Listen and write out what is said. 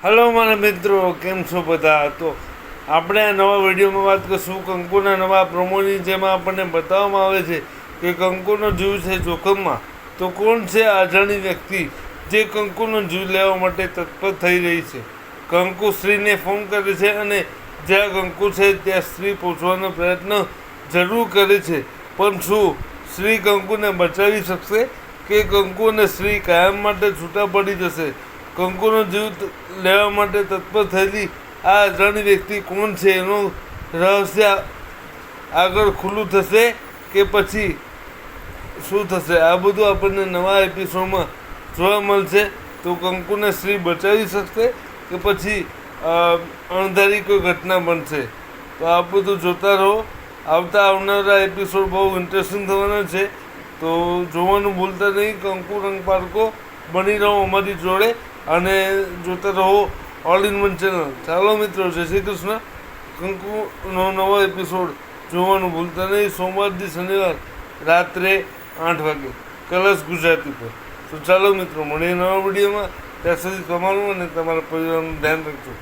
Hello મારા મિત્રો, કેમ છો બધા? તો આપણે આ નવા વિડીયોમાં વાત કરીશું કંકુના નવા પ્રોમોની, જેમાં આપણને બતાવવામાં આવે છે કે કંકુનો જીવ છે જોખમમાં. તો કોણ છે આ અજાણી વ્યક્તિ જે કંકુનો જીવ લેવા માટે તત્પર થઈ રહી છે? કંકુ શ્રીને ફોન કરે છે અને જ્યાં કંકુ છે ત્યાં શ્રી પહોંચવાનો પ્રયત્ન જરૂર કરે છે, પણ શું શ્રી કંકુને બચાવી શકશે કે કંકુ અને શ્રી કાયમ માટે છૂટા પડી જશે? કંકુનો જીવ લેવા માટે તત્પર થયેલી આ અજાણી વ્યક્તિ કોણ છે? એનું રહસ્ય આગળ ખુલ્લું થશે કે પછી શું થશે? આ બધું આપણને નવા એપિસોડમાં જોવા મળશે. તો કંકુને શ્રી બચાવી શકશે કે પછી અણધારી કોઈ ઘટના બનશે? તો આ બધું જોતા રહો. આવનારા એપિસોડ બહુ ઇન્ટરેસ્ટિંગ થવાના છે, તો જોવાનું ભૂલતા નહીં. કંકુ રંગ પારકો બની રહો અમારી જોડે અને જોતા રહો ઓલ ઇન વન ચેનલ. ચાલો મિત્રો, જય શ્રી કૃષ્ણ. કંકુનો નવો એપિસોડ જોવાનું ભૂલતા નહીં, સોમવારથી શનિવાર રાત્રે 8 વાગે કલર્સ ગુજરાતી પર. તો ચાલો મિત્રો, મળીએ નવા વિડીયોમાં. ત્યાં સુધી તમારું અને તમારા પરિવારનું ધ્યાન રાખજો.